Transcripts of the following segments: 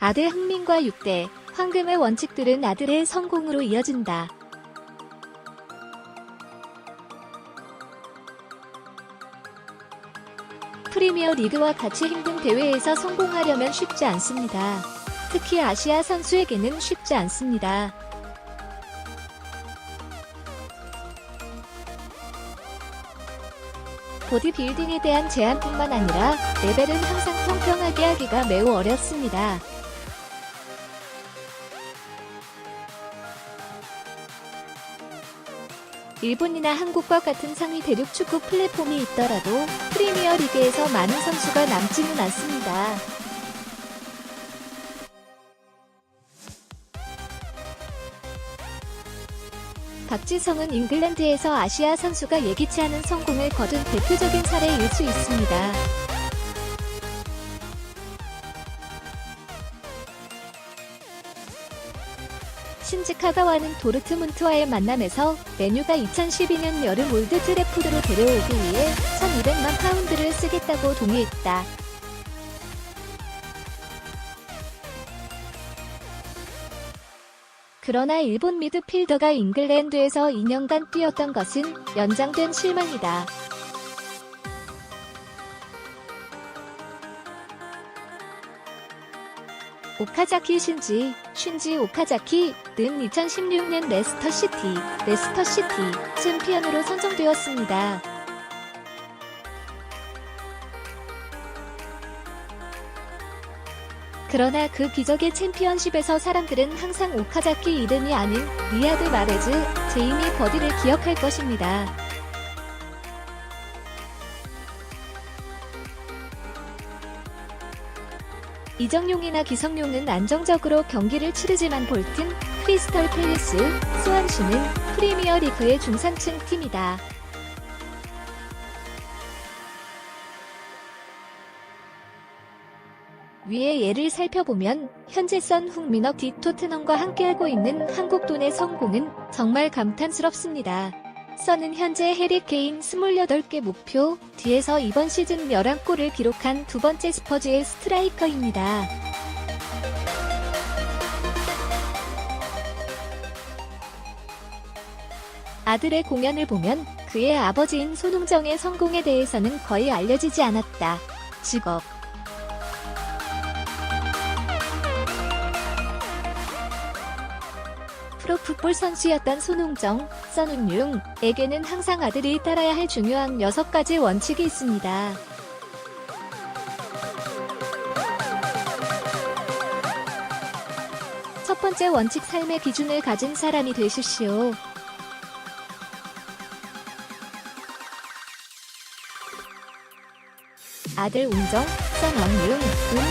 아들 흥민과 6대, 황금의 원칙들은 아들의 성공으로 이어진다. 프리미어 리그와 같이 힘든 대회에서 성공하려면 쉽지 않습니다. 특히 아시아 선수에게는 쉽지 않습니다. 보디빌딩에 대한 제한뿐만 아니라 레벨은 항상 평평하게 하기가 매우 어렵습니다. 일본이나 한국과 같은 상위 대륙 축구 플랫폼이 있더라도 프리미어 리그에서 많은 선수가 남지는 않습니다. 박지성은 잉글랜드에서 아시아 선수가 예기치 않은 성공을 거둔 대표적인 사례일 수 있습니다. 신지 카가와는 도르트문트와의 만남에서 메뉴가 2012년 여름 올드 트래포드로 데려오기 위해 1,200만 파운드를 쓰겠다고 동의했다. 그러나 일본 미드필더가 잉글랜드에서 2년간 뛰었던 것은 연장된 실망이다. 오카자키 슌지 오카자키는 2016년 레스터시티 챔피언으로 선정되었습니다. 그러나 그 기적의 챔피언십에서 사람들은 항상 오카자키 이름이 아닌 리아드 마레즈, 제이미 버디를 기억할 것입니다. 이정용이나 기성용은 안정적으로 경기를 치르지만 볼튼, 크리스털 팰리스, 스완시는 프리미어 리그의 중산층 팀이다. 위의 예를 살펴보면 현재 선 흥민어 디 토트넘과 함께하고 있는 한국 돈의 성공은 정말 감탄스럽습니다. 선은 현재 해리 케인 28개 목표 뒤에서 이번 시즌 11골을 기록한 두 번째 스퍼즈의 스트라이커입니다. 아들의 공연을 보면 그의 아버지인 손흥정의 성공에 대해서는 거의 알려지지 않았다. 직업 프로풋볼 선수였던 손흥정, 선흥융에게는 항상 아들이 따라야 할 중요한 6가지 원칙이 있습니다. 첫 번째 원칙 삶의 기준을 가진 사람이 되십시오. 아들 웅정, 선엉융은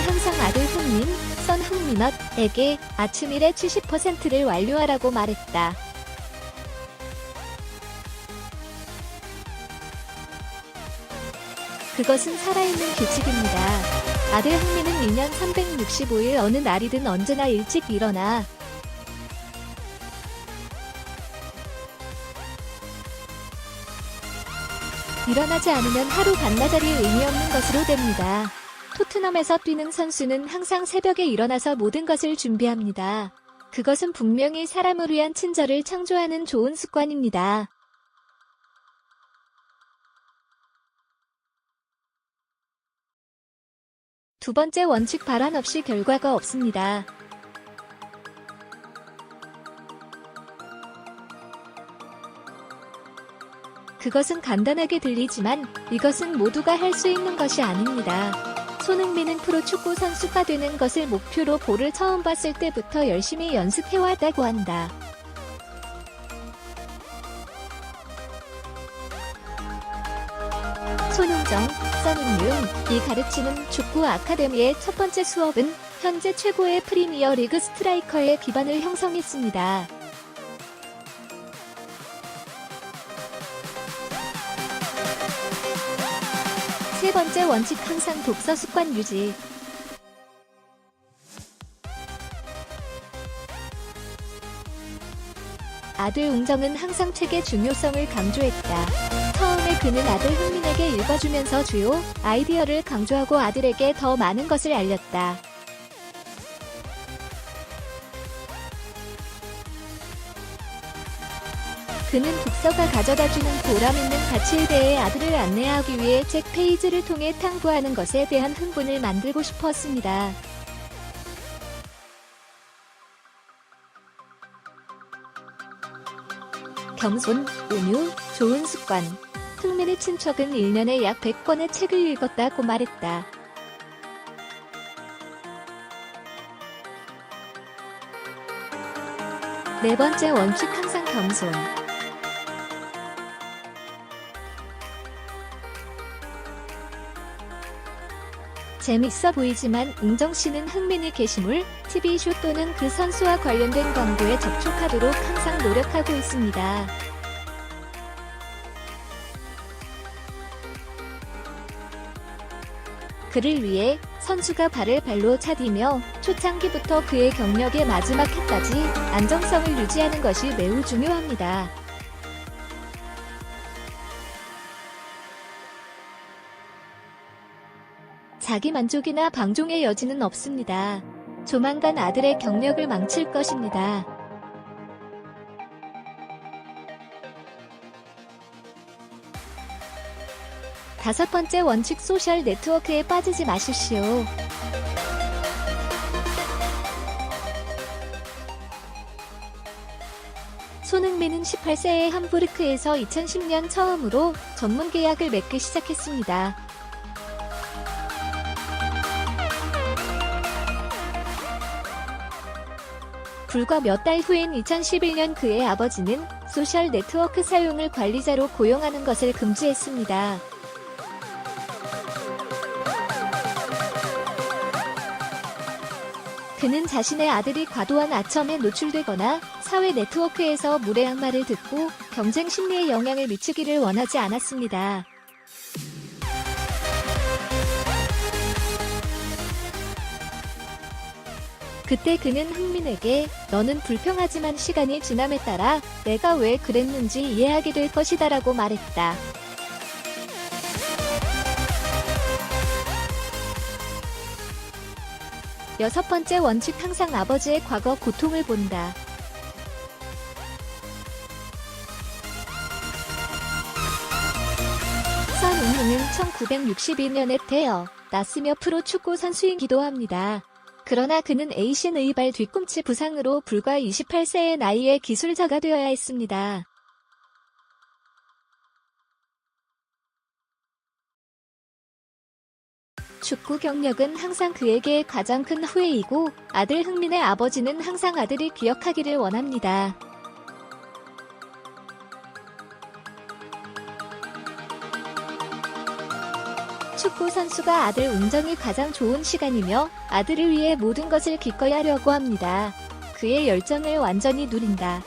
항상 아들 흥민, 선흥민엇에게 아침 일의 70%를 완료하라고 말했다. 그것은 살아있는 규칙입니다. 아들 흥민은 2년 365일 어느 날이든 언제나 일찍 일어나 일어나지 않으면 하루 반나절이 의미 없는 것으로 됩니다. 토트넘에서 뛰는 선수는 항상 새벽에 일어나서 모든 것을 준비합니다. 그것은 분명히 사람을 위한 친절을 창조하는 좋은 습관입니다. 두 번째 원칙 발언 없이 결과가 없습니다. 그것은 간단하게 들리지만 이것은 모두가 할 수 있는 것이 아닙니다. 손흥민은 프로축구 선수가 되는 것을 목표로 볼을 처음 봤을 때부터 열심히 연습해왔다고 한다. 손흥정, 선흥융이 가르치는 축구 아카데미의 첫 번째 수업은 현재 최고의 프리미어 리그 스트라이커의 기반을 형성했습니다. 세 번째 원칙 항상 독서 습관 유지. 아들 웅정은 항상 책의 중요성을 강조했다. 처음에 그는 아들 흥민에게 읽어주면서 주요 아이디어를 강조하고 아들에게 더 많은 것을 알렸다. 그는 독서가 가져다주는 보람 있는 가치에 대해 아들을 안내하기 위해 책 페이지를 통해 탐구하는 것에 대한 흥분을 만들고 싶었습니다. 겸손, 온유, 좋은 습관. 흥민의 친척은 1년에 약 100권의 책을 읽었다고 말했다. 네 번째 원칙 항상 겸손. 재밌어 보이지만 웅정씨는 흥민이 게시물, TV쇼 또는 그 선수와 관련된 광고에 접촉하도록 항상 노력하고 있습니다. 그를 위해 선수가 발을 발로 차디며 초창기부터 그의 경력의 마지막 해까지 안정성을 유지하는 것이 매우 중요합니다. 자기 만족이나 방종의 여지는 없습니다. 조만간 아들의 경력을 망칠 것입니다. 다섯 번째 원칙 소셜 네트워크에 빠지지 마십시오. 손흥민은 18세의 함부르크에서 2010년 처음으로 전문 계약을 맺기 시작했습니다. 불과 몇 달 후인 2011년 그의 아버지는 소셜 네트워크 사용을 관리자로 고용하는 것을 금지했습니다. 그는 자신의 아들이 과도한 아첨에 노출되거나 사회 네트워크에서 무례한 말을 듣고 경쟁 심리에 영향을 미치기를 원하지 않았습니다. 그때 그는 흥민에게 너는 불평하지만 시간이 지남에 따라 내가 왜 그랬는지 이해하게 될 것이다 라고 말했다. 여섯 번째 원칙 항상 아버지의 과거 고통을 본다. 선웅흥은 1962년에 태어났으며 프로축구 선수이기도 합니다. 그러나 그는 에이신의 발 뒤꿈치 부상으로 불과 28세의 나이에 기술자가 되어야 했습니다. 축구 경력은 항상 그에게 가장 큰 후회이고 아들 흥민의 아버지는 항상 아들이 기억하기를 원합니다. 축구 선수가 아들 웅정이 가장 좋은 시간이며 아들을 위해 모든 것을 기꺼이 하려고 합니다. 그의 열정을 완전히 누린다.